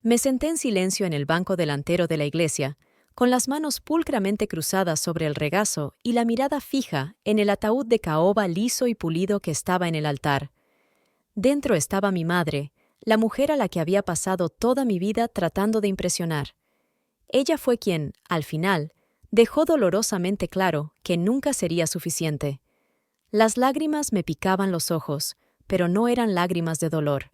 Me senté en silencio en el banco delantero de la iglesia, con las manos pulcramente cruzadas sobre el regazo y la mirada fija en el ataúd de caoba liso y pulido que estaba en el altar. Dentro estaba mi madre, la mujer a la que había pasado toda mi vida tratando de impresionar. Ella fue quien, al final, dejó dolorosamente claro que nunca sería suficiente. Las lágrimas me picaban los ojos, pero no eran lágrimas de dolor.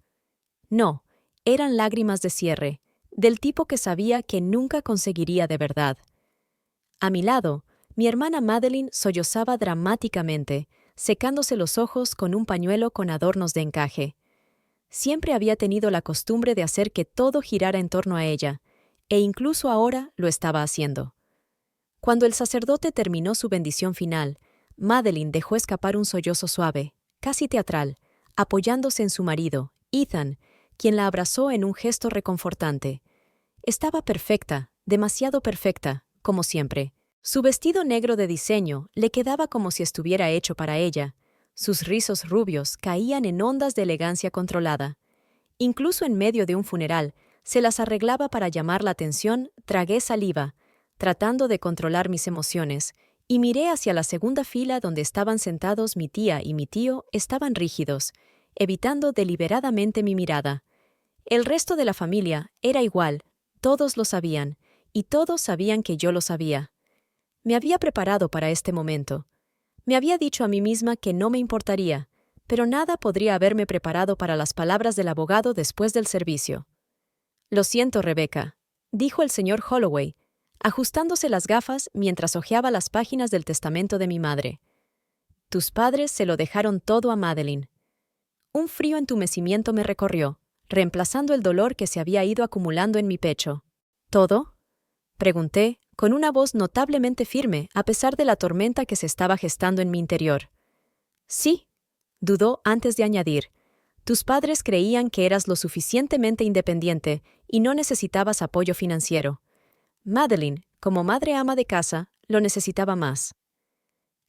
No, eran lágrimas de cierre, del tipo que sabía que nunca conseguiría de verdad. A mi lado, mi hermana Madeline sollozaba dramáticamente, secándose los ojos con un pañuelo con adornos de encaje. Siempre había tenido la costumbre de hacer que todo girara en torno a ella, e incluso ahora lo estaba haciendo. Cuando el sacerdote terminó su bendición final, Madeline dejó escapar un sollozo suave, casi teatral, apoyándose en su marido, Ethan, quien la abrazó en un gesto reconfortante. Estaba perfecta, demasiado perfecta, como siempre. Su vestido negro de diseño le quedaba como si estuviera hecho para ella. Sus rizos rubios caían en ondas de elegancia controlada. Incluso en medio de un funeral, se las arreglaba para llamar la atención. Tragué saliva, tratando de controlar mis emociones, y miré hacia la segunda fila donde estaban sentados mi tía y mi tío. Estaban rígidos, evitando deliberadamente mi mirada. El resto de la familia era igual, todos lo sabían, y todos sabían que yo lo sabía. Me había preparado para este momento. Me había dicho a mí misma que no me importaría, pero nada podría haberme preparado para las palabras del abogado después del servicio. «Lo siento, Rebecca», dijo el señor Holloway, ajustándose las gafas mientras hojeaba las páginas del testamento de mi madre. «Tus padres se lo dejaron todo a Madeline». Un frío entumecimiento me recorrió, reemplazando el dolor que se había ido acumulando en mi pecho. ¿Todo?, pregunté, con una voz notablemente firme a pesar de la tormenta que se estaba gestando en mi interior. «Sí», dudó antes de añadir. «Tus padres creían que eras lo suficientemente independiente y no necesitabas apoyo financiero. Madeline, como madre ama de casa, lo necesitaba más».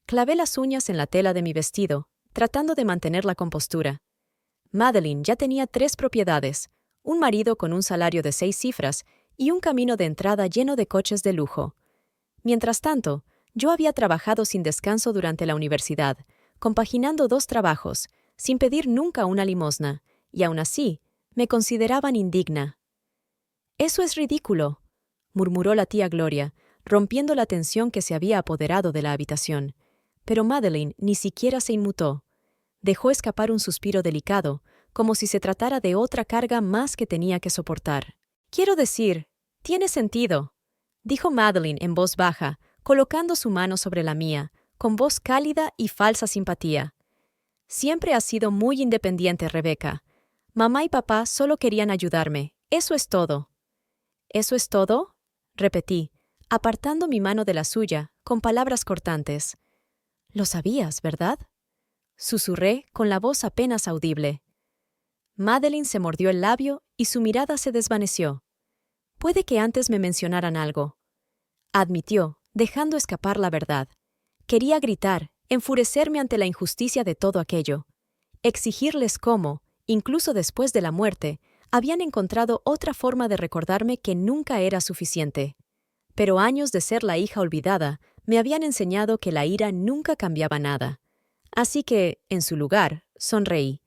Clavé las uñas en la tela de mi vestido, tratando de mantener la compostura. Madeline ya tenía 3 propiedades, un marido con un salario de 6 cifras y un camino de entrada lleno de coches de lujo. Mientras tanto, yo había trabajado sin descanso durante la universidad, compaginando 2 trabajos, sin pedir nunca una limosna, y aún así, me consideraban indigna. «Eso es ridículo», murmuró la tía Gloria, rompiendo la tensión que se había apoderado de la habitación. Pero Madeline ni siquiera se inmutó. Dejó escapar un suspiro delicado, como si se tratara de otra carga más que tenía que soportar. «Quiero decir, tiene sentido», dijo Madeline en voz baja, colocando su mano sobre la mía, con voz cálida y falsa simpatía. «Siempre has sido muy independiente, Rebecca. Mamá y papá solo querían ayudarme. Eso es todo». «¿Eso es todo?», repetí, apartando mi mano de la suya, con palabras cortantes. «Lo sabías, ¿verdad?», susurré con la voz apenas audible. Madeline se mordió el labio y su mirada se desvaneció. «Puede que antes me mencionaran algo», admitió, dejando escapar la verdad. Quería gritar, enfurecerme ante la injusticia de todo aquello. Exigirles cómo, incluso después de la muerte, habían encontrado otra forma de recordarme que nunca era suficiente. Pero años de ser la hija olvidada me habían enseñado que la ira nunca cambiaba nada. Así que, en su lugar, sonreí.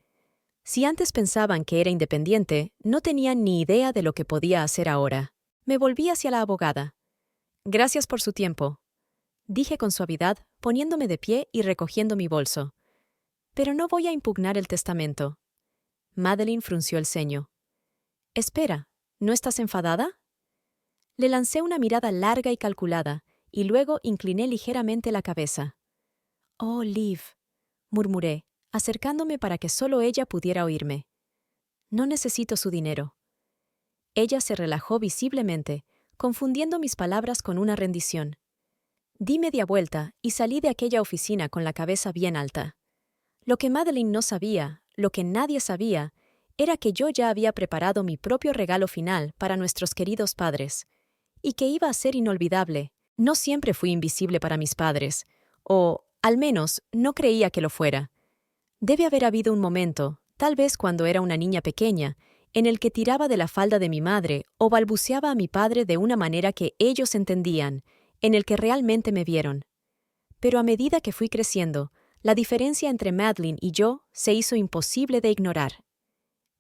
Si antes pensaban que era independiente, no tenían ni idea de lo que podía hacer ahora. Me volví hacia la abogada. «Gracias por su tiempo», dije con suavidad, poniéndome de pie y recogiendo mi bolso. «Pero no voy a impugnar el testamento». Madeline frunció el ceño. «Espera, ¿no estás enfadada?». Le lancé una mirada larga y calculada, y luego incliné ligeramente la cabeza. «Oh, Liv», murmuré, acercándome para que solo ella pudiera oírme. «No necesito su dinero». Ella se relajó visiblemente, confundiendo mis palabras con una rendición. Di media vuelta y salí de aquella oficina con la cabeza bien alta. Lo que Madeline no sabía, lo que nadie sabía, era que yo ya había preparado mi propio regalo final para nuestros queridos padres, y que iba a ser inolvidable. No siempre fui invisible para mis padres, o, al menos, no creía que lo fuera. Debe haber habido un momento, tal vez cuando era una niña pequeña, en el que tiraba de la falda de mi madre o balbuceaba a mi padre de una manera que ellos entendían, en el que realmente me vieron. Pero a medida que fui creciendo, la diferencia entre Madeline y yo se hizo imposible de ignorar.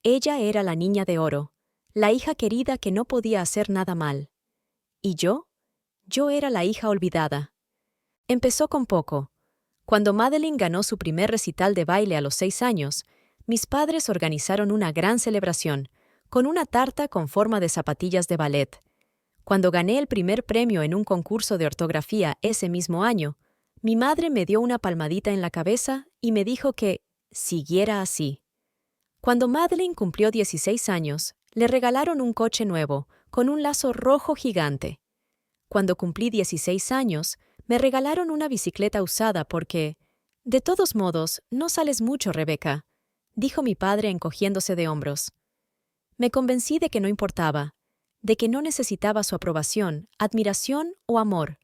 Ella era la niña de oro, la hija querida que no podía hacer nada mal. ¿Y yo? Yo era la hija olvidada. Empezó con poco. Cuando Madeline ganó su primer recital de baile a los 6 años, mis padres organizaron una gran celebración, con una tarta con forma de zapatillas de ballet. Cuando gané el primer premio en un concurso de ortografía ese mismo año, mi madre me dio una palmadita en la cabeza y me dijo que siguiera así. Cuando Madeline cumplió 16 años, le regalaron un coche nuevo, con un lazo rojo gigante. Cuando cumplí 16 años, me regalaron una bicicleta usada porque, de todos modos, no sales mucho, Rebeca, dijo mi padre encogiéndose de hombros. Me convencí de que no importaba, de que no necesitaba su aprobación, admiración o amor.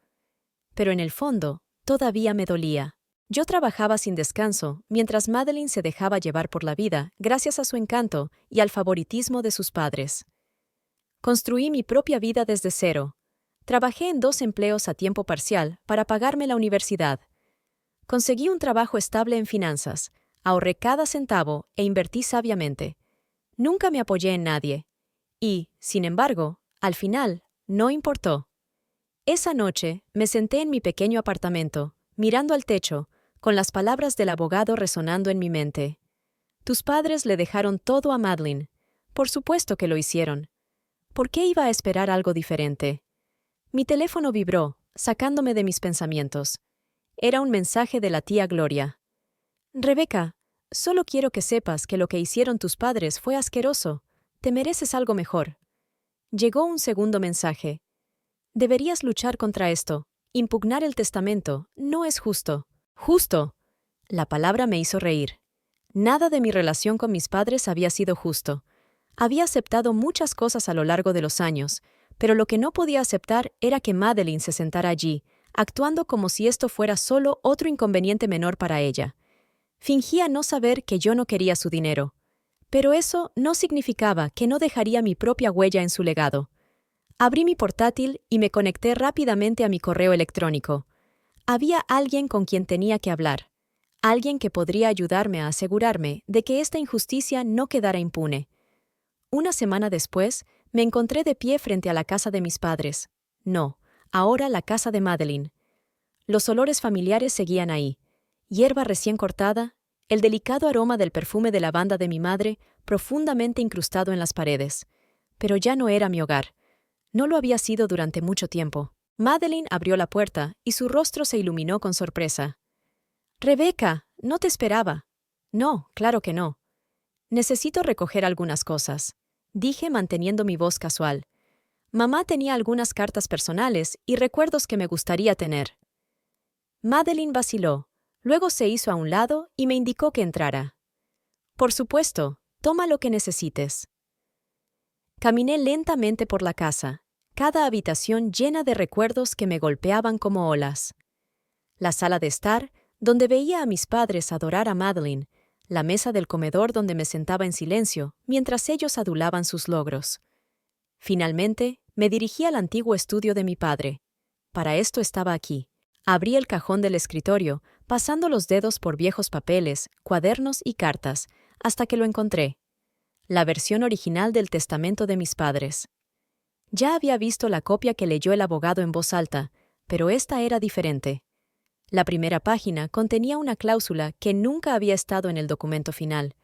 Pero en el fondo, todavía me dolía. Yo trabajaba sin descanso, mientras Madeline se dejaba llevar por la vida gracias a su encanto y al favoritismo de sus padres. Construí mi propia vida desde cero. Trabajé en 2 empleos a tiempo parcial para pagarme la universidad. Conseguí un trabajo estable en finanzas, ahorré cada centavo e invertí sabiamente. Nunca me apoyé en nadie. Y, sin embargo, al final, no importó. Esa noche me senté en mi pequeño apartamento, mirando al techo, con las palabras del abogado resonando en mi mente. Tus padres le dejaron todo a Madeline. Por supuesto que lo hicieron. ¿Por qué iba a esperar algo diferente? Mi teléfono vibró, sacándome de mis pensamientos. Era un mensaje de la tía Gloria. Rebeca, solo quiero que sepas que lo que hicieron tus padres fue asqueroso. Te mereces algo mejor. Llegó un segundo mensaje. Deberías luchar contra esto. Impugnar el testamento no es justo. ¡Justo! La palabra me hizo reír. Nada de mi relación con mis padres había sido justo. Había aceptado muchas cosas a lo largo de los años, pero lo que no podía aceptar era que Madeline se sentara allí, actuando como si esto fuera solo otro inconveniente menor para ella. Fingía no saber que yo no quería su dinero. Pero eso no significaba que no dejaría mi propia huella en su legado. Abrí mi portátil y me conecté rápidamente a mi correo electrónico. Había alguien con quien tenía que hablar. Alguien que podría ayudarme a asegurarme de que esta injusticia no quedara impune. Una semana después, me encontré de pie frente a la casa de mis padres. No, ahora la casa de Madeline. Los olores familiares seguían ahí. Hierba recién cortada, el delicado aroma del perfume de lavanda de mi madre profundamente incrustado en las paredes. Pero ya no era mi hogar. No lo había sido durante mucho tiempo. Madeline abrió la puerta y su rostro se iluminó con sorpresa. «Rebeca, no te esperaba». «No, claro que no». «Necesito recoger algunas cosas», dije manteniendo mi voz casual. Mamá tenía algunas cartas personales y recuerdos que me gustaría tener. Madeline vaciló, luego se hizo a un lado y me indicó que entrara. «Por supuesto, toma lo que necesites». Caminé lentamente por la casa, cada habitación llena de recuerdos que me golpeaban como olas. La sala de estar, donde veía a mis padres adorar a Madeline, la mesa del comedor donde me sentaba en silencio mientras ellos adulaban sus logros. Finalmente, me dirigí al antiguo estudio de mi padre. Para esto estaba aquí. Abrí el cajón del escritorio, pasando los dedos por viejos papeles, cuadernos y cartas, hasta que lo encontré. La versión original del testamento de mis padres. Ya había visto la copia que leyó el abogado en voz alta, pero esta era diferente. La primera página contenía una cláusula que nunca había estado en el documento final.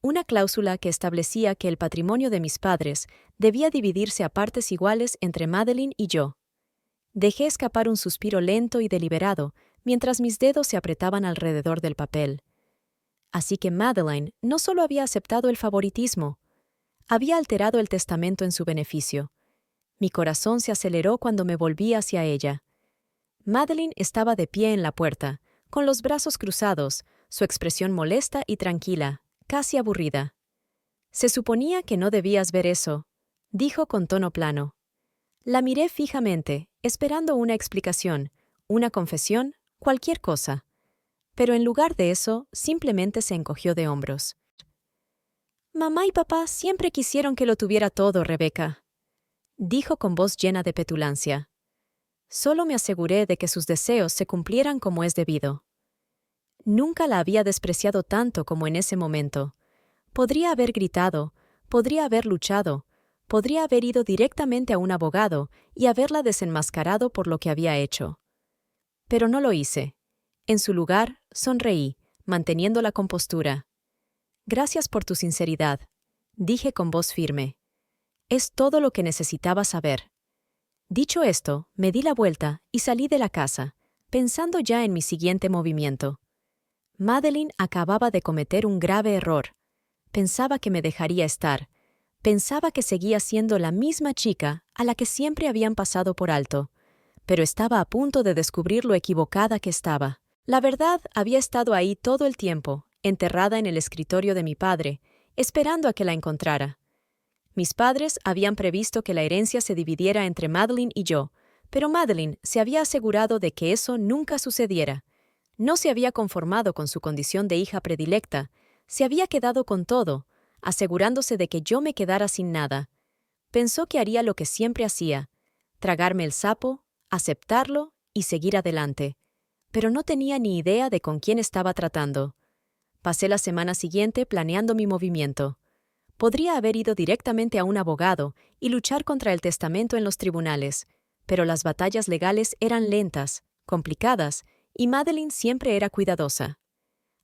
Una cláusula que establecía que el patrimonio de mis padres debía dividirse a partes iguales entre Madeline y yo. Dejé escapar un suspiro lento y deliberado mientras mis dedos se apretaban alrededor del papel. Así que Madeline no solo había aceptado el favoritismo, había alterado el testamento en su beneficio. Mi corazón se aceleró cuando me volví hacia ella. Madeline estaba de pie en la puerta, con los brazos cruzados, su expresión molesta y tranquila, casi aburrida. «Se suponía que no debías ver eso», dijo con tono plano. La miré fijamente, esperando una explicación, una confesión, cualquier cosa. Pero en lugar de eso, simplemente se encogió de hombros. Mamá y papá siempre quisieron que lo tuviera todo, Rebeca, dijo con voz llena de petulancia. Solo me aseguré de que sus deseos se cumplieran como es debido. Nunca la había despreciado tanto como en ese momento. Podría haber gritado, podría haber luchado, podría haber ido directamente a un abogado y haberla desenmascarado por lo que había hecho. Pero no lo hice. En su lugar, sonreí, manteniendo la compostura. Gracias por tu sinceridad, dije con voz firme. Es todo lo que necesitaba saber. Dicho esto, me di la vuelta y salí de la casa, pensando ya en mi siguiente movimiento. Madeline acababa de cometer un grave error. Pensaba que me dejaría estar. Pensaba que seguía siendo la misma chica a la que siempre habían pasado por alto. Pero estaba a punto de descubrir lo equivocada que estaba. La verdad había estado ahí todo el tiempo, enterrada en el escritorio de mi padre, esperando a que la encontrara. Mis padres habían previsto que la herencia se dividiera entre Madeline y yo, pero Madeline se había asegurado de que eso nunca sucediera. No se había conformado con su condición de hija predilecta, se había quedado con todo, asegurándose de que yo me quedara sin nada. Pensó que haría lo que siempre hacía, tragarme el sapo, aceptarlo y seguir adelante. Pero no tenía ni idea de con quién estaba tratando. Pasé la semana siguiente planeando mi movimiento. Podría haber ido directamente a un abogado y luchar contra el testamento en los tribunales, pero las batallas legales eran lentas, complicadas, y Madeline siempre era cuidadosa.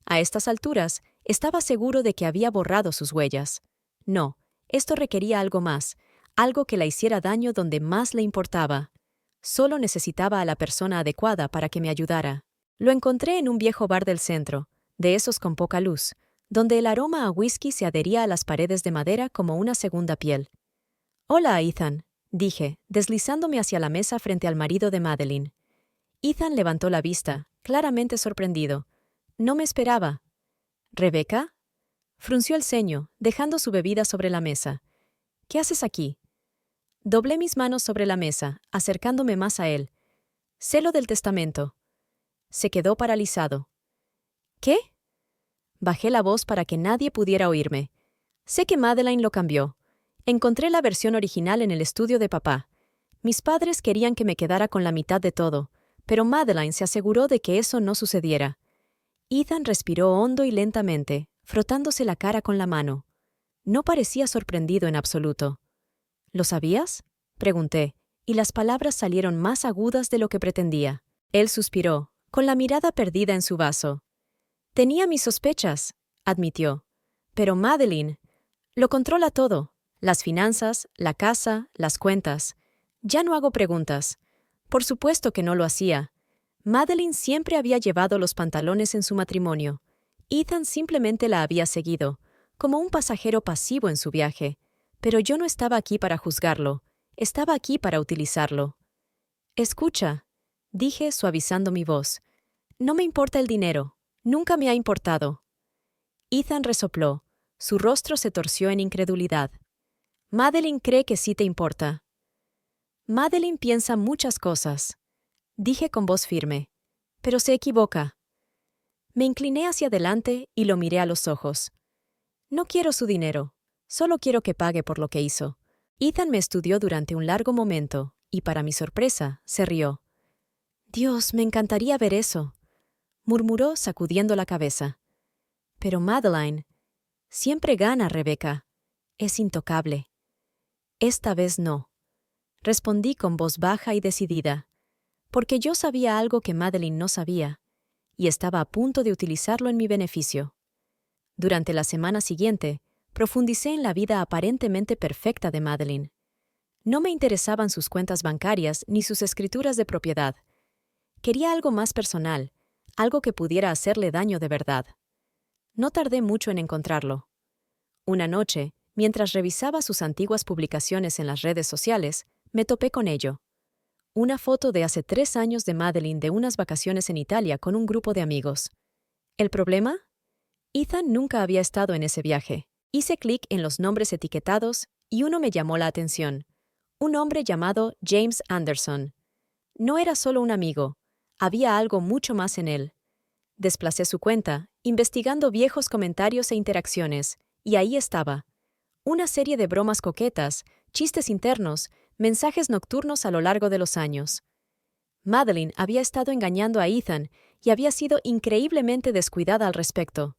A estas alturas, estaba seguro de que había borrado sus huellas. No, esto requería algo más, algo que la hiciera daño donde más le importaba. Solo necesitaba a la persona adecuada para que me ayudara. Lo encontré en un viejo bar del centro, de esos con poca luz, donde el aroma a whisky se adhería a las paredes de madera como una segunda piel. «Hola, Ethan», dije, deslizándome hacia la mesa frente al marido de Madeline. Ethan levantó la vista, claramente sorprendido. No me esperaba. «¿Rebeca?» Frunció el ceño, dejando su bebida sobre la mesa. «¿Qué haces aquí?» Doblé mis manos sobre la mesa, acercándome más a él. «Sé lo del testamento». Se quedó paralizado. «¿Qué?» Bajé la voz para que nadie pudiera oírme. Sé que Madeline lo cambió. Encontré la versión original en el estudio de papá. Mis padres querían que me quedara con la mitad de todo, pero Madeline se aseguró de que eso no sucediera. Ethan respiró hondo y lentamente, frotándose la cara con la mano. No parecía sorprendido en absoluto. «¿Lo sabías?», pregunté, y las palabras salieron más agudas de lo que pretendía. Él suspiró, con la mirada perdida en su vaso. «Tenía mis sospechas», admitió. «Pero Madeline lo controla todo. Las finanzas, la casa, las cuentas. Ya no hago preguntas. Por supuesto que no lo hacía. Madeline siempre había llevado los pantalones en su matrimonio. Ethan simplemente la había seguido, como un pasajero pasivo en su viaje. Pero yo no estaba aquí para juzgarlo. Estaba aquí para utilizarlo». «Escucha», dije suavizando mi voz. «No me importa el dinero. Nunca me ha importado». Ethan resopló. Su rostro se torció en incredulidad. «Madeline cree que sí te importa». «Madeline piensa muchas cosas», dije con voz firme. «Pero se equivoca». Me incliné hacia adelante y lo miré a los ojos. «No quiero su dinero. Solo quiero que pague por lo que hizo». Ethan me estudió durante un largo momento y, para mi sorpresa, se rió. «Dios, me encantaría ver eso», murmuró sacudiendo la cabeza. «Pero Madeline siempre gana, Rebeca. Es intocable». «Esta vez no», respondí con voz baja y decidida, porque yo sabía algo que Madeline no sabía, y estaba a punto de utilizarlo en mi beneficio. Durante la semana siguiente, profundicé en la vida aparentemente perfecta de Madeline. No me interesaban sus cuentas bancarias ni sus escrituras de propiedad. Quería algo más personal, algo que pudiera hacerle daño de verdad. No tardé mucho en encontrarlo. Una noche, mientras revisaba sus antiguas publicaciones en las redes sociales, me topé con ello. Una foto de hace 3 años de Madeline de unas vacaciones en Italia con un grupo de amigos. ¿El problema? Ethan nunca había estado en ese viaje. Hice clic en los nombres etiquetados y uno me llamó la atención. Un hombre llamado James Anderson. No era solo un amigo, había algo mucho más en él. Desplacé su cuenta, investigando viejos comentarios e interacciones, Y ahí estaba. Una serie de bromas coquetas, chistes internos, mensajes nocturnos a lo largo de los años. Madeline había estado engañando a Ethan y había sido increíblemente descuidada al respecto.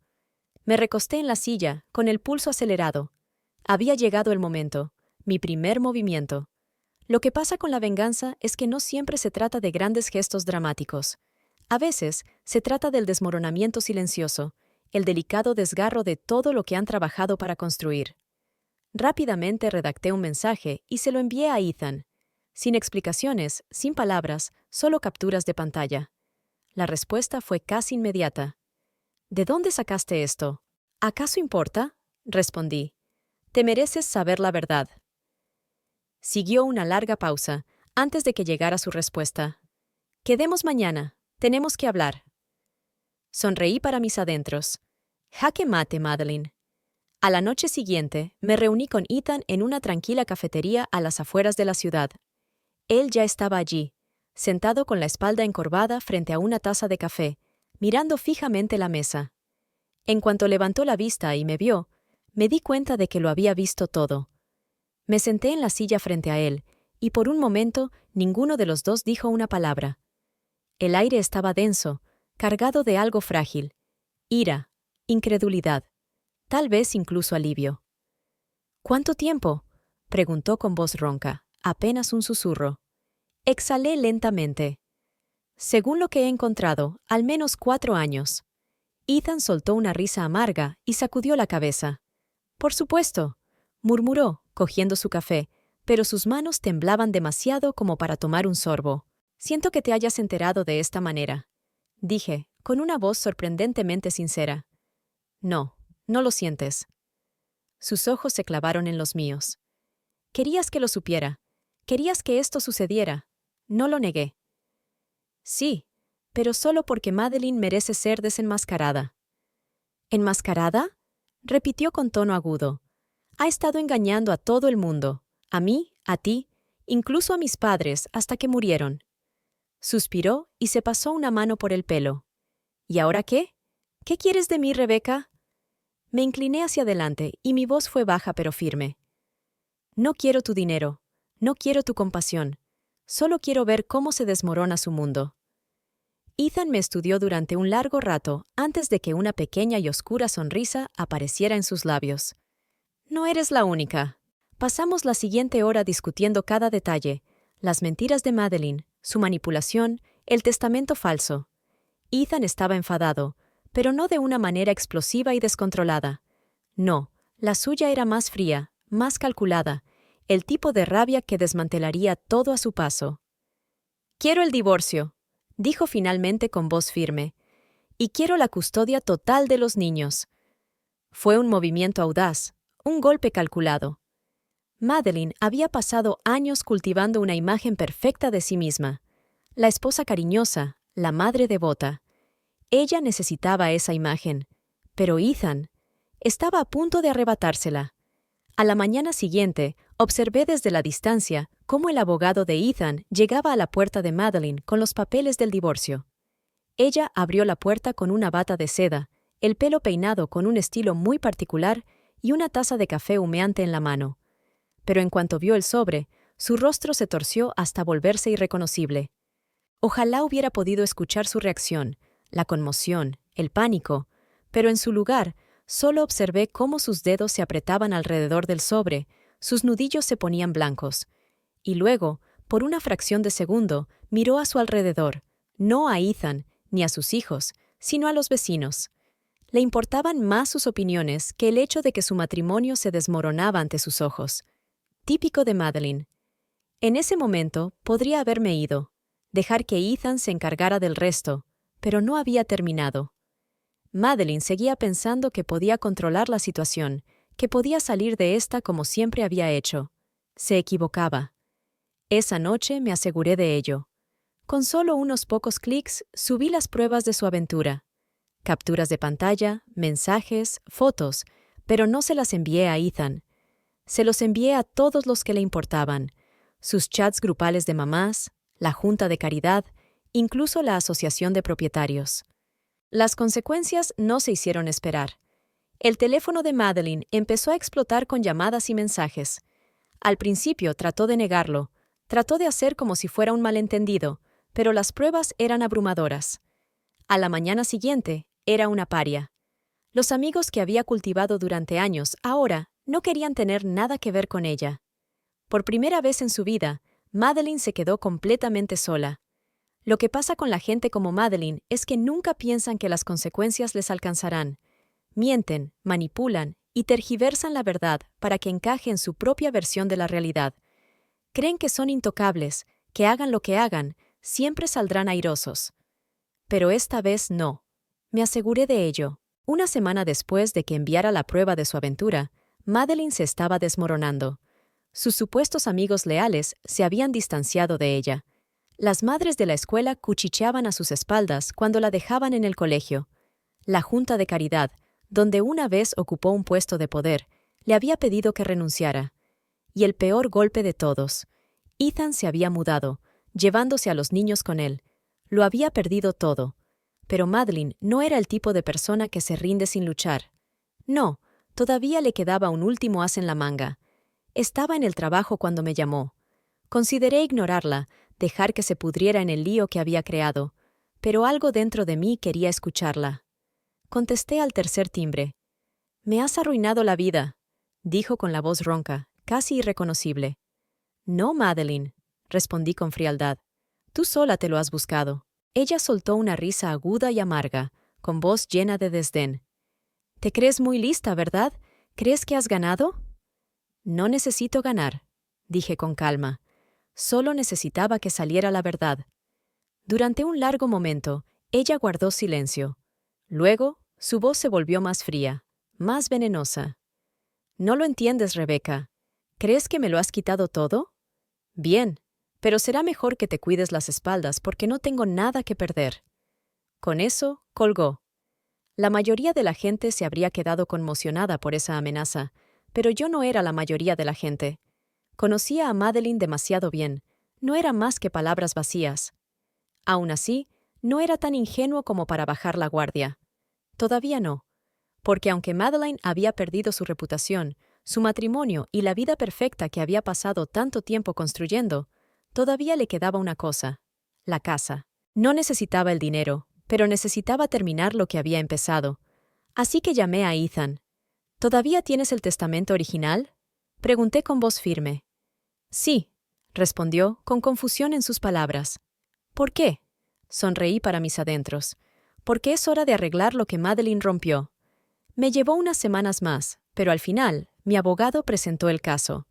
Me recosté en la silla, con el pulso acelerado. Había llegado el momento, mi primer movimiento. Lo que pasa con la venganza es que no siempre se trata de grandes gestos dramáticos. A veces se trata del desmoronamiento silencioso, el delicado desgarro de todo lo que han trabajado para construir. Rápidamente redacté un mensaje y se lo envié a Ethan. Sin explicaciones, sin palabras, solo capturas de pantalla. La respuesta fue casi inmediata. ¿De dónde sacaste esto? ¿Acaso importa? Respondí. Te mereces saber la verdad. Siguió una larga pausa, antes de que llegara su respuesta. Quedemos mañana. Tenemos que hablar. Sonreí para mis adentros. Jaque mate, Madeline. A la noche siguiente, me reuní con Ethan en una tranquila cafetería a las afueras de la ciudad. Él ya estaba allí, sentado con la espalda encorvada frente a una taza de café, mirando fijamente la mesa. En cuanto levantó la vista y me vio, me di cuenta de que lo había visto todo. Me senté en la silla frente a él, y por un momento ninguno de los dos dijo una palabra. El aire estaba denso, cargado de algo frágil, ira, incredulidad, tal vez incluso alivio. ¿Cuánto tiempo? Preguntó con voz ronca, apenas un susurro. Exhalé lentamente. Según lo que he encontrado, al menos 4 años. Ethan soltó una risa amarga y sacudió la cabeza. Por supuesto, murmuró, cogiendo su café, pero sus manos temblaban demasiado como para tomar un sorbo. Siento que te hayas enterado de esta manera, dije, con una voz sorprendentemente sincera. No, no lo sientes. Sus ojos se clavaron en los míos. Querías que lo supiera. Querías que esto sucediera. No lo negué. Sí, pero solo porque Madeline merece ser desenmascarada. ¿Enmascarada? Repitió con tono agudo. Ha estado engañando a todo el mundo, a mí, a ti, incluso a mis padres, hasta que murieron. Suspiró y se pasó una mano por el pelo. ¿Y ahora qué? ¿Qué quieres de mí, Rebeca? Me incliné hacia adelante y mi voz fue baja pero firme. No quiero tu dinero, no quiero tu compasión, solo quiero ver cómo se desmorona su mundo. Ethan me estudió durante un largo rato antes de que una pequeña y oscura sonrisa apareciera en sus labios. No eres la única. Pasamos la siguiente hora discutiendo cada detalle, las mentiras de Madeline, su manipulación, el testamento falso. Ethan estaba enfadado, pero no de una manera explosiva y descontrolada. No, la suya era más fría, más calculada, el tipo de rabia que desmantelaría todo a su paso. Quiero el divorcio, dijo finalmente con voz firme, y quiero la custodia total de los niños. Fue un movimiento audaz, un golpe calculado. Madeline había pasado años cultivando una imagen perfecta de sí misma, la esposa cariñosa, la madre devota. Ella necesitaba esa imagen, pero Ethan estaba a punto de arrebatársela. A la mañana siguiente, observé desde la distancia cómo el abogado de Ethan llegaba a la puerta de Madeline con los papeles del divorcio. Ella abrió la puerta con una bata de seda, el pelo peinado con un estilo muy particular y una taza de café humeante en la mano. Pero en cuanto vio el sobre, su rostro se torció hasta volverse irreconocible. Ojalá hubiera podido escuchar su reacción, la conmoción, el pánico, pero en su lugar solo observé cómo sus dedos se apretaban alrededor del sobre, sus nudillos se ponían blancos. Y luego, por una fracción de segundo, miró a su alrededor, no a Ethan ni a sus hijos, sino a los vecinos. Le importaban más sus opiniones que el hecho de que su matrimonio se desmoronaba ante sus ojos. Típico de Madeline. En ese momento podría haberme ido, dejar que Ethan se encargara del resto, pero no había terminado. Madeline seguía pensando que podía controlar la situación, que podía salir de esta como siempre había hecho. Se equivocaba. Esa noche me aseguré de ello. Con solo unos pocos clics subí las pruebas de su aventura. Capturas de pantalla, mensajes, fotos, pero no se las envié a Ethan. Se los envié a todos los que le importaban, sus chats grupales de mamás, la junta de caridad, incluso la asociación de propietarios. Las consecuencias no se hicieron esperar. El teléfono de Madeline empezó a explotar con llamadas y mensajes. Al principio trató de negarlo, trató de hacer como si fuera un malentendido, pero las pruebas eran abrumadoras. A la mañana siguiente, era una paria. Los amigos que había cultivado durante años ahora no querían tener nada que ver con ella. Por primera vez en su vida, Madeline se quedó completamente sola. Lo que pasa con la gente como Madeline es que nunca piensan que las consecuencias les alcanzarán. Mienten, manipulan y tergiversan la verdad para que encaje en su propia versión de la realidad. Creen que son intocables, que hagan lo que hagan, siempre saldrán airosos. Pero esta vez no. Me aseguré de ello. Una semana después de que enviara la prueba de su aventura, Madeline se estaba desmoronando. Sus supuestos amigos leales se habían distanciado de ella. Las madres de la escuela cuchicheaban a sus espaldas cuando la dejaban en el colegio. La Junta de Caridad, donde una vez ocupó un puesto de poder, le había pedido que renunciara. Y el peor golpe de todos. Ethan se había mudado, llevándose a los niños con él. Lo había perdido todo. Pero Madeline no era el tipo de persona que se rinde sin luchar. No, todavía le quedaba un último as en la manga. Estaba en el trabajo cuando me llamó. Consideré ignorarla, dejar que se pudriera en el lío que había creado, pero algo dentro de mí quería escucharla. Contesté al tercer timbre. «Me has arruinado la vida», dijo con la voz ronca, casi irreconocible. «No, Madeline», respondí con frialdad. «Tú sola te lo has buscado». Ella soltó una risa aguda y amarga, con voz llena de desdén. «Te crees muy lista, ¿verdad? ¿Crees que has ganado?» «No necesito ganar», dije con calma. Solo necesitaba que saliera la verdad. Durante un largo momento, ella guardó silencio. Luego, su voz se volvió más fría, más venenosa. «No lo entiendes, Rebecca. ¿Crees que me lo has quitado todo? Bien, pero será mejor que te cuides las espaldas porque no tengo nada que perder». Con eso, colgó. La mayoría de la gente se habría quedado conmocionada por esa amenaza, pero yo no era la mayoría de la gente. Conocía a Madeline demasiado bien, no era más que palabras vacías. Aún así, no era tan ingenuo como para bajar la guardia. Todavía no, porque aunque Madeline había perdido su reputación, su matrimonio y la vida perfecta que había pasado tanto tiempo construyendo, todavía le quedaba una cosa: la casa. No necesitaba el dinero, pero necesitaba terminar lo que había empezado. Así que llamé a Ethan. «¿Todavía tienes el testamento original?», pregunté con voz firme. «Sí», respondió, con confusión en sus palabras. «¿Por qué?», sonreí para mis adentros. «Porque es hora de arreglar lo que Madeline rompió». Me llevó unas semanas más, pero al final, mi abogado presentó el caso.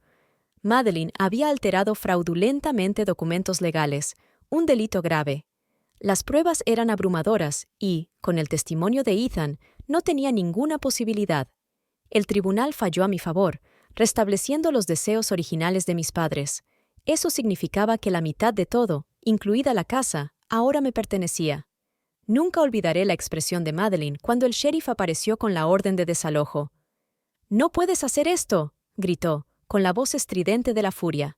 Madeline había alterado fraudulentamente documentos legales, un delito grave. Las pruebas eran abrumadoras y, con el testimonio de Ethan, no tenía ninguna posibilidad. El tribunal falló a mi favor, restableciendo los deseos originales de mis padres. Eso significaba que la mitad de todo, incluida la casa, ahora me pertenecía. Nunca olvidaré la expresión de Madeline cuando el sheriff apareció con la orden de desalojo. «¡No puedes hacer esto!», gritó, con la voz estridente de la furia.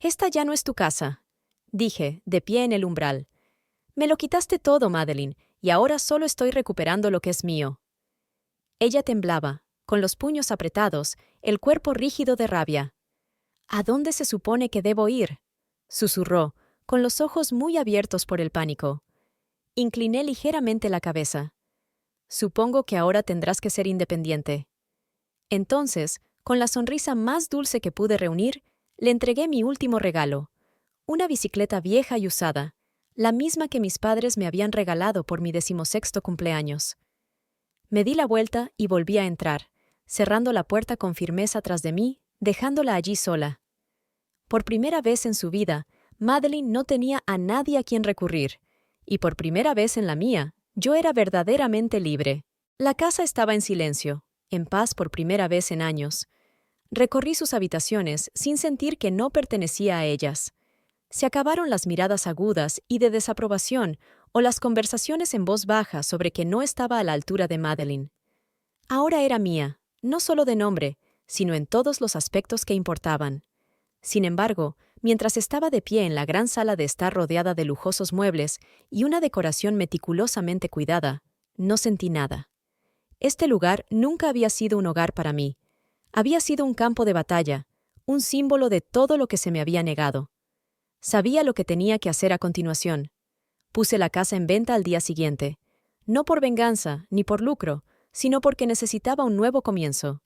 «Esta ya no es tu casa», dije, de pie en el umbral. «Me lo quitaste todo, Madeline, y ahora solo estoy recuperando lo que es mío». Ella temblaba, con los puños apretados, el cuerpo rígido de rabia. «¿A dónde se supone que debo ir?», susurró, con los ojos muy abiertos por el pánico. Incliné ligeramente la cabeza. «Supongo que ahora tendrás que ser independiente». Entonces, con la sonrisa más dulce que pude reunir, le entregué mi último regalo, una bicicleta vieja y usada, la misma que mis padres me habían regalado por mi 16º cumpleaños. Me di la vuelta y volví a entrar, cerrando la puerta con firmeza tras de mí, dejándola allí sola. Por primera vez en su vida, Madeline no tenía a nadie a quien recurrir, y por primera vez en la mía, yo era verdaderamente libre. La casa estaba en silencio, en paz por primera vez en años. Recorrí sus habitaciones sin sentir que no pertenecía a ellas. Se acabaron las miradas agudas y de desaprobación o las conversaciones en voz baja sobre que no estaba a la altura de Madeline. Ahora era mía, no solo de nombre, sino en todos los aspectos que importaban. Sin embargo, mientras estaba de pie en la gran sala de estar rodeada de lujosos muebles y una decoración meticulosamente cuidada, no sentí nada. Este lugar nunca había sido un hogar para mí. Había sido un campo de batalla, un símbolo de todo lo que se me había negado. Sabía lo que tenía que hacer a continuación. Puse la casa en venta al día siguiente. No por venganza, ni por lucro, sino porque necesitaba un nuevo comienzo.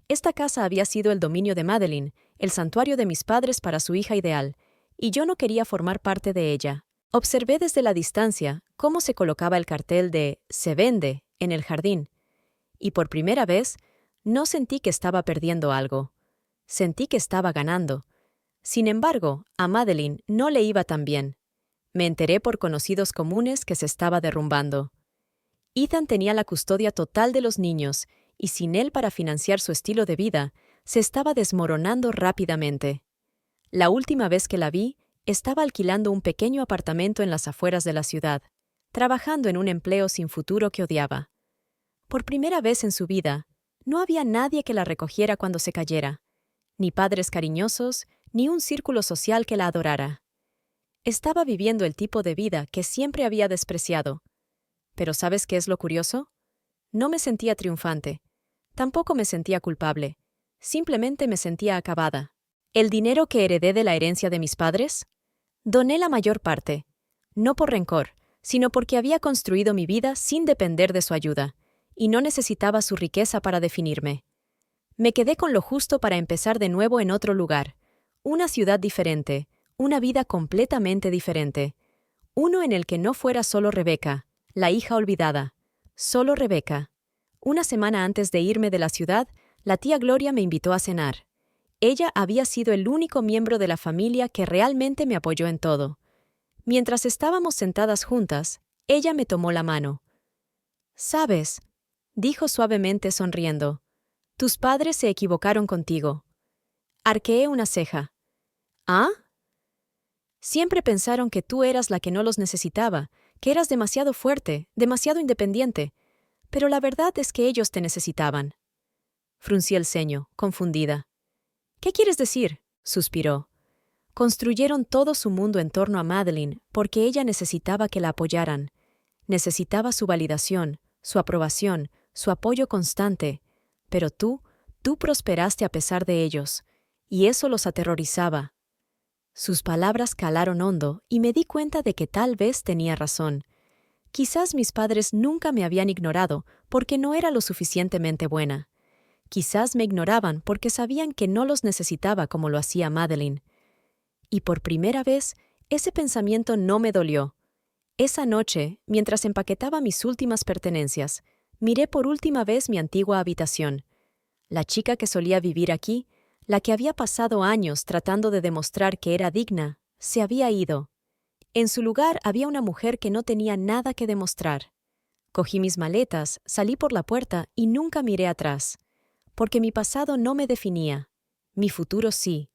Esta casa había sido el dominio de Madeline, el santuario de mis padres para su hija ideal, y yo no quería formar parte de ella. Observé desde la distancia cómo se colocaba el cartel de «Se vende» en el jardín, y por primera vez no sentí que estaba perdiendo algo. Sentí que estaba ganando. Sin embargo, a Madeline no le iba tan bien. Me enteré por conocidos comunes que se estaba derrumbando. Ethan tenía la custodia total de los niños, y sin él para financiar su estilo de vida, se estaba desmoronando rápidamente. La última vez que la vi, estaba alquilando un pequeño apartamento en las afueras de la ciudad, trabajando en un empleo sin futuro que odiaba. Por primera vez en su vida, no había nadie que la recogiera cuando se cayera, ni padres cariñosos, ni un círculo social que la adorara. Estaba viviendo el tipo de vida que siempre había despreciado. Pero ¿sabes qué es lo curioso? No me sentía triunfante. Tampoco me sentía culpable. Simplemente me sentía acabada. ¿El dinero que heredé de la herencia de mis padres? Doné la mayor parte. No por rencor, sino porque había construido mi vida sin depender de su ayuda, y no necesitaba su riqueza para definirme. Me quedé con lo justo para empezar de nuevo en otro lugar, una ciudad diferente, una vida completamente diferente, uno en el que no fuera solo Rebeca, la hija olvidada, solo Rebeca. Una semana antes de irme de la ciudad, la tía Gloria me invitó a cenar. Ella había sido el único miembro de la familia que realmente me apoyó en todo. Mientras estábamos sentadas juntas, ella me tomó la mano. «¿Sabes?», dijo suavemente sonriendo. «Tus padres se equivocaron contigo». Arqueé una ceja. «¿Ah?» «Siempre pensaron que tú eras la que no los necesitaba, que eras demasiado fuerte, demasiado independiente. Pero la verdad es que ellos te necesitaban». Fruncí el ceño, confundida. «¿Qué quieres decir?», suspiró. Construyeron todo su mundo en torno a Madeline porque ella necesitaba que la apoyaran. Necesitaba su validación, su aprobación, su apoyo constante. Pero tú prosperaste a pesar de ellos, y eso los aterrorizaba. Sus palabras calaron hondo y me di cuenta de que tal vez tenía razón. Quizás mis padres nunca me habían ignorado porque no era lo suficientemente buena. Quizás me ignoraban porque sabían que no los necesitaba como lo hacía Madeline. Y por primera vez, ese pensamiento no me dolió. Esa noche, mientras empaquetaba mis últimas pertenencias, miré por última vez mi antigua habitación. La chica que solía vivir aquí, la que había pasado años tratando de demostrar que era digna, se había ido. En su lugar había una mujer que no tenía nada que demostrar. Cogí mis maletas, salí por la puerta y nunca miré atrás. Porque mi pasado no me definía. Mi futuro sí.